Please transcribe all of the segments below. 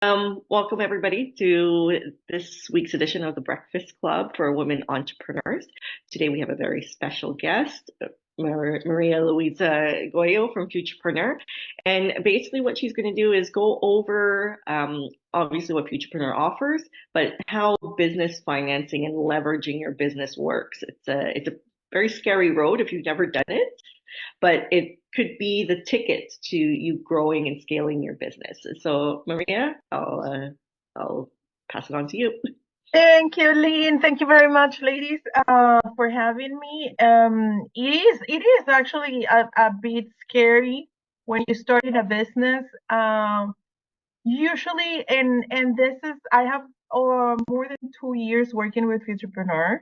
Welcome everybody to this week's edition of the Breakfast Club for Women Entrepreneurs. Today we have a very special guest, Maria-Luisa Goyo from Futurpreneur. And basically what she's going to do is go over obviously what Futurpreneur offers, but how business financing and leveraging your business works. It's a very scary road if you've never done it, but it could be the ticket to you growing and scaling your business. So, Maria, I'll pass it on to you. Thank you, Lynn. Thank you very much, ladies, for having me. It is actually a bit scary when you start in a business. Usually, and this is I have more than 2 years working with Futurepreneur.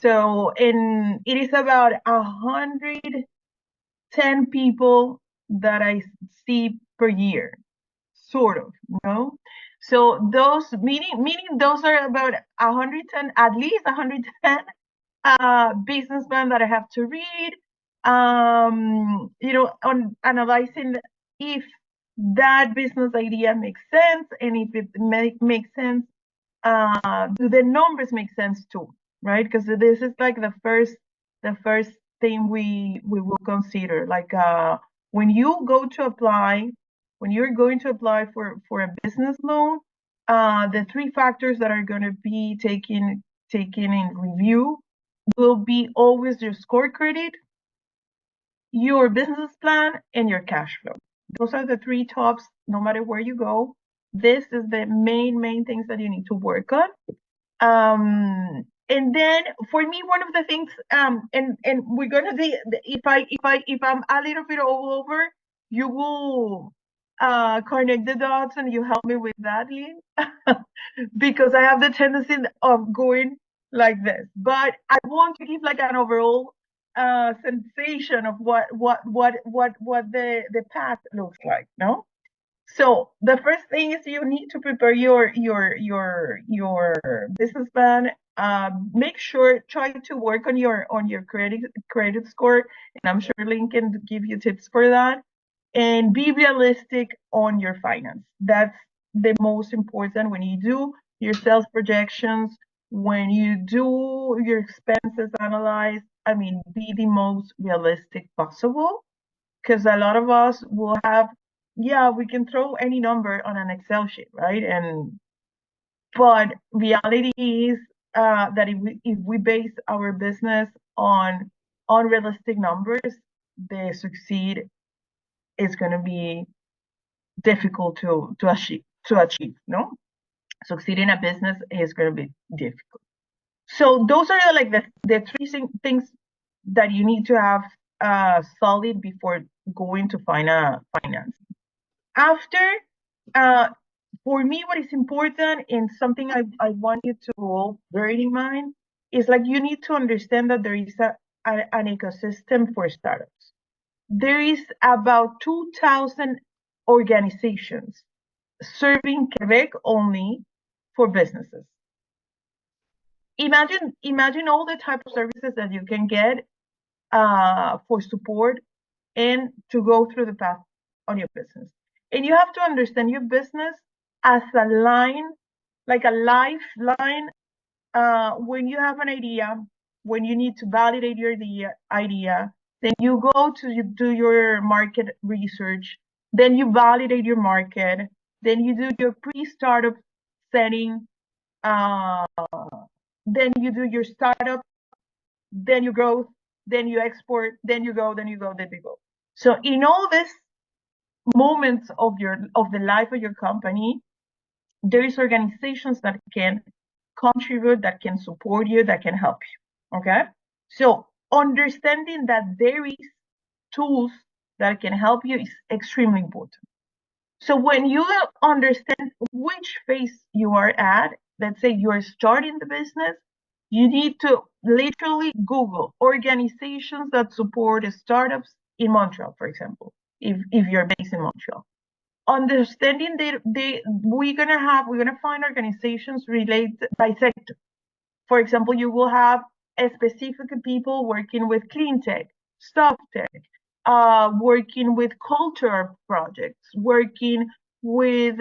So, it is about 110 people that I see per year, sort of, you know. So those meaning those are about 110, at least 110 businessmen that I have to read, on analyzing if that business idea makes sense, and if it makes sense, do the numbers make sense too, right? Because this is like the first thing we will consider. Like when you go to apply, when you're going to apply for a business loan, the three factors that are going to be taken in review will be always your score credit, your business plan, and your cash flow. Those are the three tops, no matter where you go. This is the main things that you need to work on. And then for me, one of the things, and we're gonna see if I'm a little bit all over, you will connect the dots and you help me with that, Lynn, because I have the tendency of going like this. But I want to give like an overall sensation of what the path looks like, no? So the first thing is you need to prepare your business plan. Make sure, try to work on your credit score, and I'm sure Lynn can give you tips for that. And be realistic on your finance. That's the most important when you do your sales projections, when you do your expenses analyze. I mean, be the most realistic possible, because a lot of us will have, yeah, we can throw any number on an Excel sheet, right? But reality is that if we base our business on unrealistic numbers, the succeed is going to be difficult to achieve. No, succeeding a business is going to be difficult. So those are like the three things that you need to have solid before going to find a finance. After, for me, what is important, and something I want you to all bear in mind, is like you need to understand that there is an ecosystem for startups. There is about 2,000 organizations serving Quebec only for businesses. Imagine all the type of services that you can get for support and to go through the path on your business. And you have to understand your business as a line, like a lifeline. When you have an idea, when you need to validate your idea, then you go to do your market research, then you validate your market, then you do your pre-startup setting, then you do your startup, then you growth, then you export, then you go. So in all these moments of the life of your company, there is organizations that can contribute, that can support you, that can help you. Okay, so understanding that there is tools that can help you is extremely important. So when you understand which phase you are at, let's say you're starting the business, you need to literally Google organizations that support startups in Montreal, for example, if you're based in Montreal. Understanding that we're gonna find organizations related by sector. For example, you will have a specific people working with clean tech, soft tech, working with culture projects, working with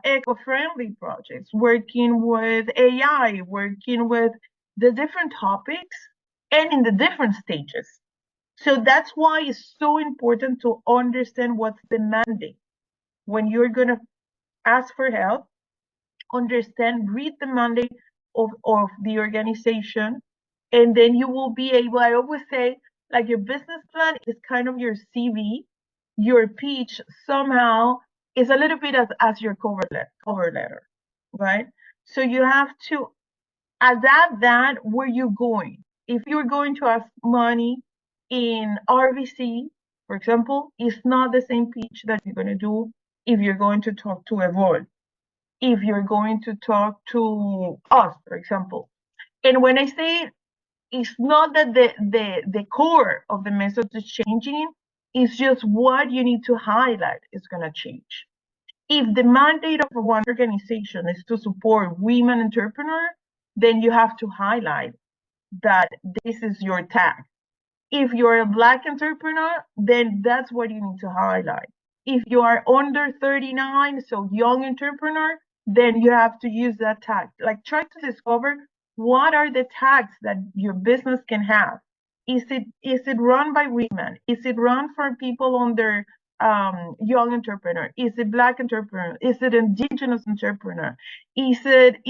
eco-friendly projects, working with AI, working with the different topics and in the different stages. So that's why it's so important to understand what's demanding when you're going to ask for help. Understand, read the mandate of the organization, and then you will be able, I always say, like your business plan is kind of your CV, your pitch somehow is a little bit as your cover letter, right? So you have to adapt that where you're going. If you're going to ask money in RVC, for example, it's not the same pitch that you're going to do if you're going to talk to Evolve, if you're going to talk to us, for example. And when I say it's not that the core of the message is changing, it's just what you need to highlight is going to change. If the mandate of one organization is to support women entrepreneurs, then you have to highlight that this is your tag. If you're a Black entrepreneur, then that's what you need to highlight. If you are under 39, so young entrepreneur, then you have to use that tag. Like try to discover what are the tags that your business can have. Is it run by women? Is it run for people under young entrepreneur? Is it Black entrepreneur? Is it indigenous entrepreneur? Is it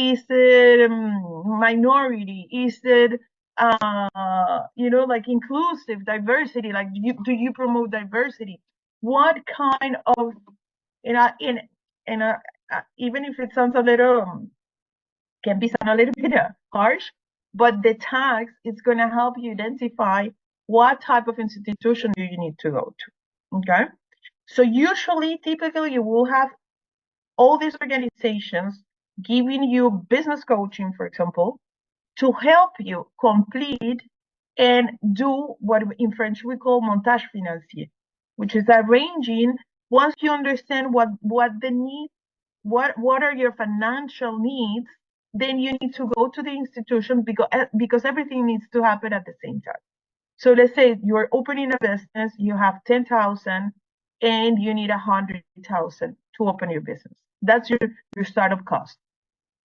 minority? Is it like inclusive diversity? Like do you promote diversity? What kind of, even if it sounds a little can be sound a little bit harsh, but the tags is going to help you identify what type of institution do you need to go to. Okay, so usually typically you will have all these organizations giving you business coaching, for example, to help you complete and do what in French we call montage financier, which is arranging. Once you understand what the need, what are your financial needs, then you need to go to the institution because everything needs to happen at the same time. So let's say you're opening a business, you have 10,000 and you need 100,000 to open your business. That's your startup cost.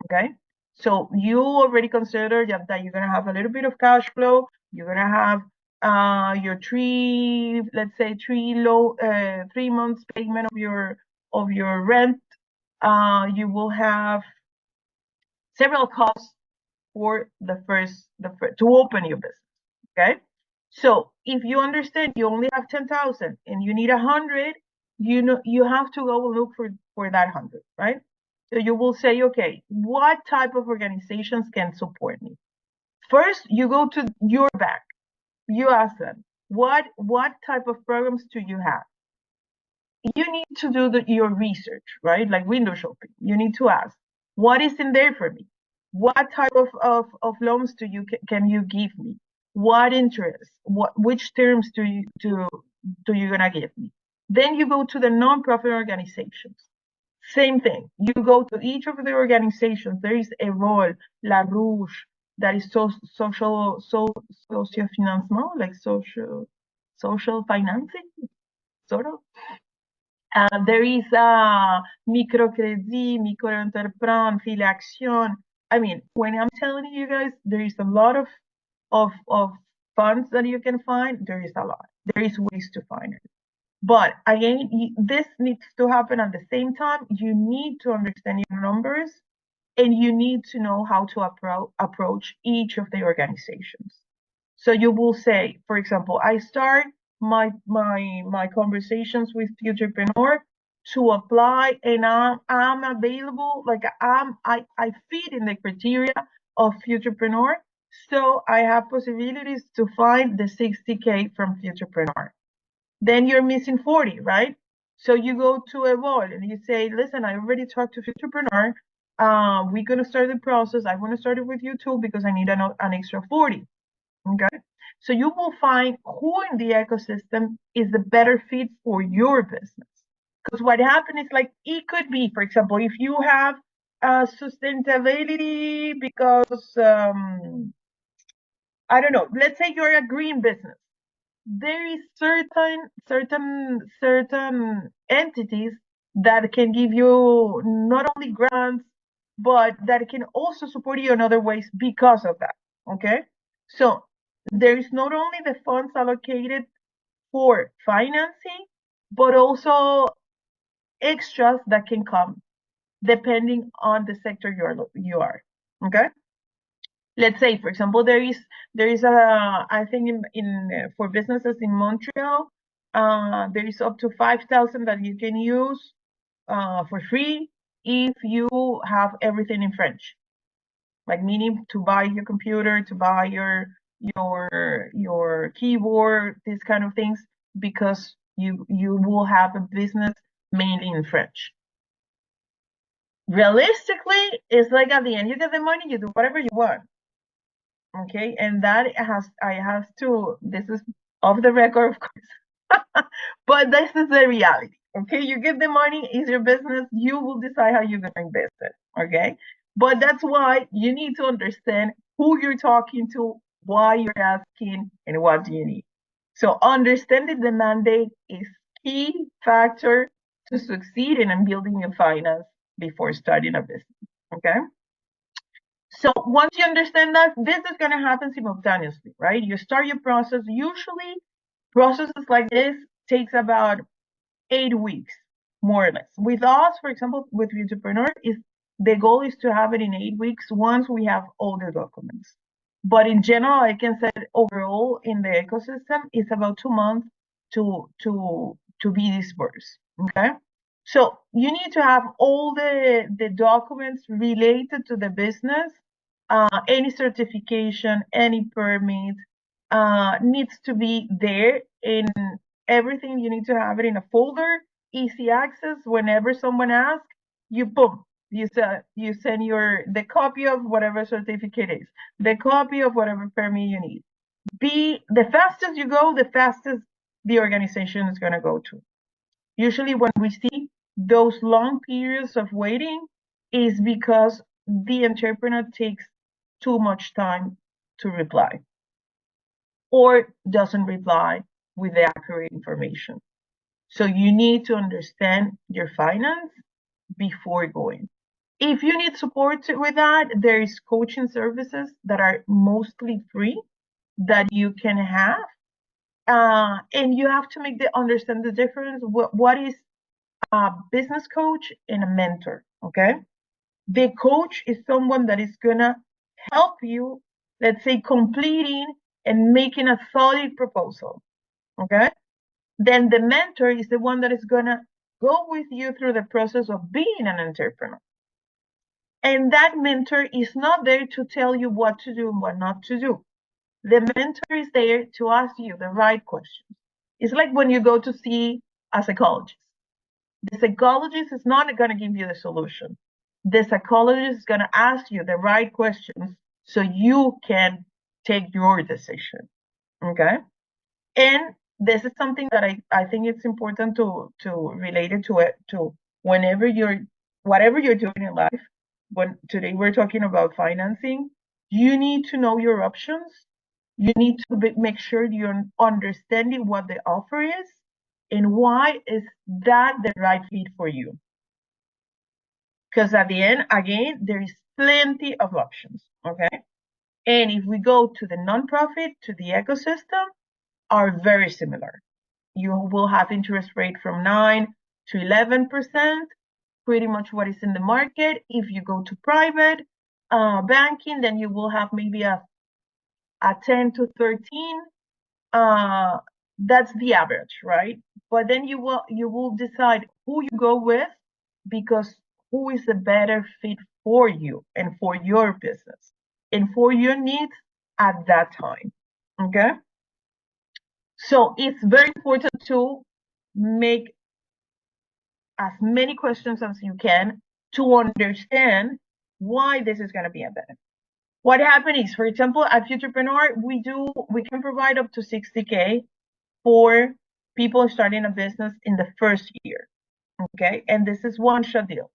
Okay, so you already consider that you're going to have a little bit of cash flow. You're going to have your let's say 3 months payment of your rent. You will have several costs for the first to open your business. Okay, so if you understand you only have 10,000 and you need 100, you have to go look for that 100, right? So you will say, okay, what type of organizations can support me? First, you go to your bank. You ask them, what type of programs do you have? You need to do your research, right? Like window shopping. You need to ask, what is in there for me? What type of loans can you give me? What interest? Which terms do you gonna give me? Then you go to the nonprofit organizations. Same thing. You go to each of the organizations. There is a role, La Rouge, that is social financement, like social financing, sort of. There is microcredit, microentrepreneur, file action. I mean, when I'm telling you guys, there is a lot of funds that you can find. There is a lot. There is ways to find it. But again, this needs to happen at the same time. You need to understand your numbers and you need to know how to approach each of the organizations. So you will say, for example, I start my conversations with Futurpreneur to apply, and I'm available. Like I fit in the criteria of Futurpreneur, so I have possibilities to find the 60K from Futurpreneur. Then you're missing 40, right? So you go to Evolve and you say, listen, I already talked to Futurpreneur. We're gonna start the process. I want to start it with you too because I need an extra 40. Okay. So you will find who in the ecosystem is the better fit for your business. Because what happens is, like, it could be, for example, if you have sustainability because I don't know, let's say you're a green business. There is certain entities that can give you not only grants, but that can also support you in other ways because of that. Okay. So there is not only the funds allocated for financing, but also extras that can come depending on the sector you are. Okay. Let's say, for example, there is a, I think in for businesses in Montreal, there is up to 5,000 that you can use for free if you have everything in French, like meaning to buy your computer, to buy your keyboard, these kind of things, because you will have a business mainly in French. Realistically, it's like at the end you get the money, you do whatever you want. Okay, and that I have to, this is off the record, of course, but this is the reality. Okay, you get the money, it's your business, you will decide how you're going to invest it. Okay, but that's why you need to understand who you're talking to, why you're asking, and what do you need. So understanding the mandate is key factor to succeed in building your finance before starting a business. Okay. So once you understand that, this is going to happen simultaneously, right? You start your process. Usually processes like this takes about 8 weeks, more or less. With us, for example, with Futurpreneur, is the goal is to have it in 8 weeks once we have all the documents. But in general, I can say overall in the ecosystem, it's about 2 months to be dispersed. Okay. So you need to have all the documents related to the business, any certification, any permit, needs to be there in everything. You need to have it in a folder, easy access. Whenever someone asks, you boom, you send the copy of whatever certificate is, the copy of whatever permit you need. The fastest you go, the fastest the organization is going to go to. Usually when we see those long periods of waiting is because the entrepreneur takes too much time to reply or doesn't reply with the accurate information. So you need to understand your finance before going. If you need support with that, there is coaching services that are mostly free that you can have. And you have to understand the difference. What is a business coach and a mentor? Okay. The coach is someone that is gonna help you, let's say, completing and making a solid proposal. Okay. Then the mentor is the one that is gonna go with you through the process of being an entrepreneur. And that mentor is not there to tell you what to do and what not to do. The mentor is there to ask you the right questions. It's like when you go to see a psychologist. The psychologist is not going to give you the solution. The psychologist is going to ask you the right questions so you can take your decision. Okay. And this is something that I think it's important to relate it to whenever whatever you're doing in life. When today we're talking about financing, you need to know your options. You need to make sure you're understanding what the offer is and why is that the right fit for you. Because at the end, again, there is plenty of options. Okay. And if we go to the nonprofit, to the ecosystem, are very similar. You will have interest rate from 9 to 11%, pretty much what is in the market. If you go to private banking, then you will have maybe a 10 to 13. That's the average, right? But then you will decide who you go with, because who is the better fit for you and for your business and for your needs at that time. Okay. So it's very important to make as many questions as you can to understand why this is going to be a benefit. What happens is, for example, at Futurpreneur, we can provide up to 60K for people starting a business in the first year. Okay. And this is one shot deal.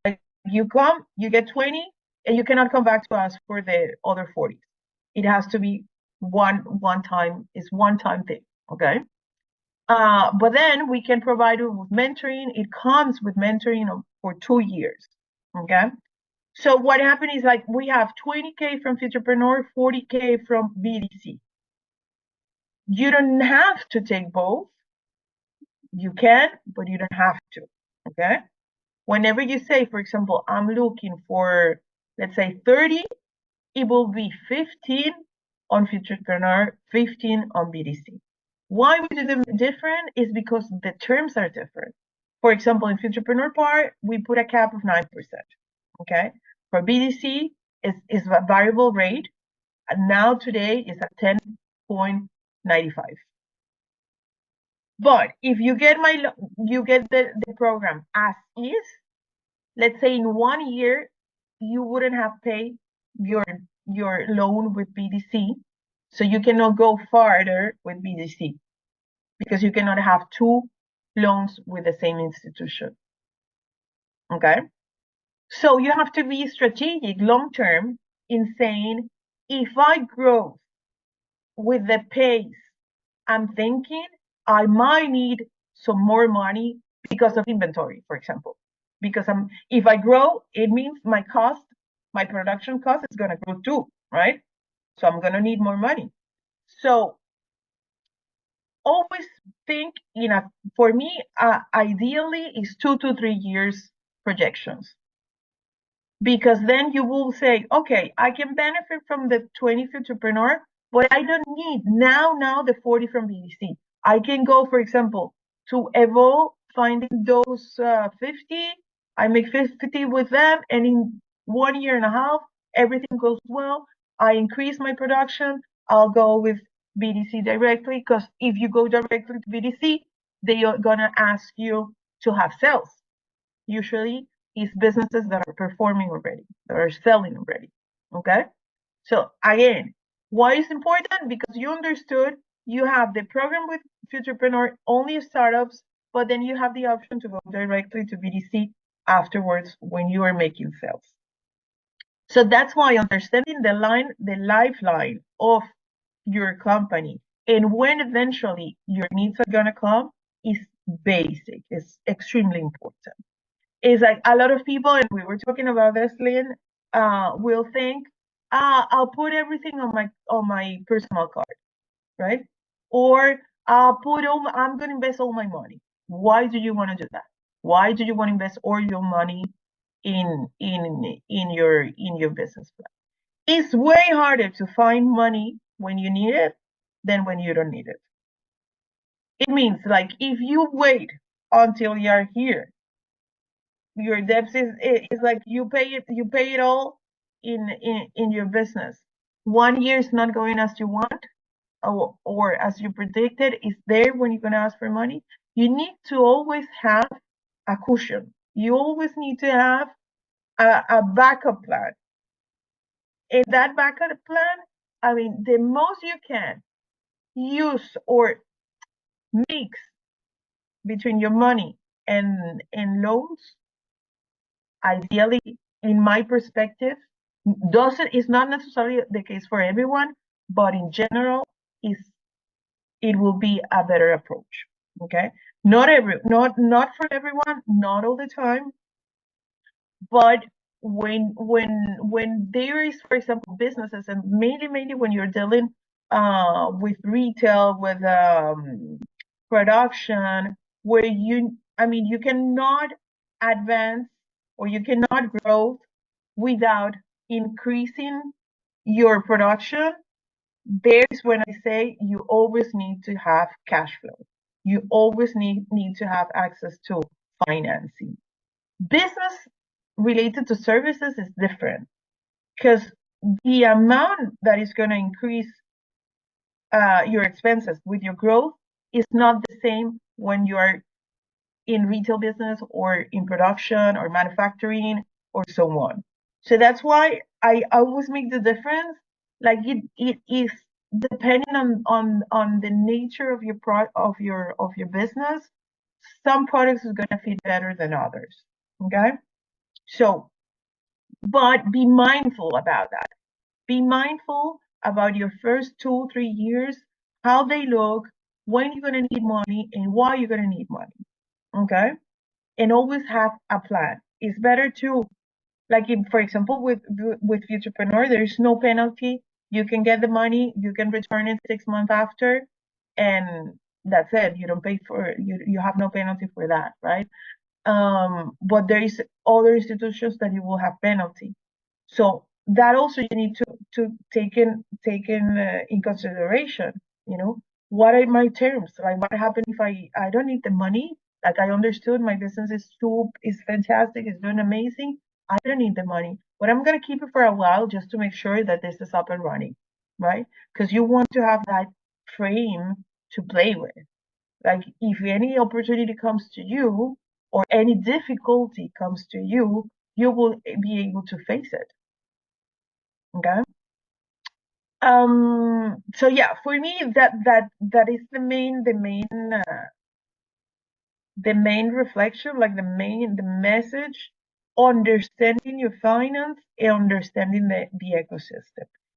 Like you come, you get 20, and you cannot come back to us for the other 40. It has to be one time thing. Okay. But then we can provide you with mentoring. It comes with mentoring for 2 years. Okay. So what happened is like we have 20K from Futurpreneur, 40K from BDC. You don't have to take both. You can, but you don't have to. Okay. Whenever you say, for example, I'm looking for, let's say 30, it will be 15 on Futurpreneur, 15 on BDC. Why we do them different is because the terms are different. For example, in Futurpreneur part, we put a cap of 9%. Okay. For BDC, is a variable rate. And now today is at 10.95. But if you get the program as is, let's say in 1 year, you wouldn't have paid your loan with BDC. So you cannot go farther with BDC because you cannot have two loans with the same institution. Okay. So you have to be strategic long term in saying, if I grow with the pace I'm thinking, I might need some more money because of inventory, for example. Because if I grow, it means my production cost is going to grow too, right? So I'm going to need more money. So always think, for me, ideally is 2 to 3 years projections. Because then you will say, okay, I can benefit from the 20 Futurpreneur, but I don't need now the 40 from BDC. I can go, for example, to Evolve, finding those 50. I make 50 with them, and in 1 year and a half, everything goes well. I increase my production. I'll go with BDC directly, because if you go directly to BDC, they are gonna ask you to have sales. Usually, is businesses that are performing already, that are selling already. Okay. So again, why is important? Because you understood you have the program with Futurpreneur, only startups, but then you have the option to go directly to BDC afterwards when you are making sales. So that's why understanding the lifeline of your company and when eventually your needs are gonna come is basic, is extremely important. Is like a lot of people, and we were talking about this, Lynn, will think, I'll put everything on my personal card, right? Or I'm going to invest all my money. Why do you want to do that? Why do you want to invest all your money in your business plan? It's way harder to find money when you need it than when you don't need it. It means like if you wait until you're here, your debts is like you pay it all in your business. 1 year is not going as you want, or as you predicted. Is there when you're going to ask for money. You need to always have a cushion. You always need to have a backup plan. In that backup plan, I mean, the most you can use or mix between your money and loans, ideally, in my perspective, is not necessarily the case for everyone, but in general, it will be a better approach. Okay, not for everyone, not all the time, but when there is, for example, businesses, and mainly when you're dealing with retail, with production, where you cannot advance or you cannot grow without increasing your production. There's when I say you always need to have cash flow. You always need to have access to financing. Business related to services is different, because the amount that is going to increase your expenses with your growth is not the same when you are in retail business or in production or manufacturing or so on. So that's why I always make the difference. Like it is depending on the nature of your business. Some products is going to fit better than others. Okay. So, but be mindful about that. Be mindful about your first 2, 3 years, how they look, when you're going to need money and why you're going to need money. Okay. And always have a plan. It's better to, like, if, for example, with Futurpreneur, there's no penalty. You can get the money, you can return it 6 months after, and that's it. You don't pay for you have no penalty for that, right? But there is other institutions that you will have penalty. So that also you need to take in consideration. You know, what are my terms? Like, what happens if I don't need the money? Like, I understood my business is fantastic, it's doing amazing. I don't need the money, but I'm gonna keep it for a while just to make sure that this is up and running, right? Because you want to have that frame to play with. Like, if any opportunity comes to you or any difficulty comes to you, you will be able to face it. Okay. So yeah, for me, that is the main reflection, like the message, understanding your finance and understanding the ecosystem.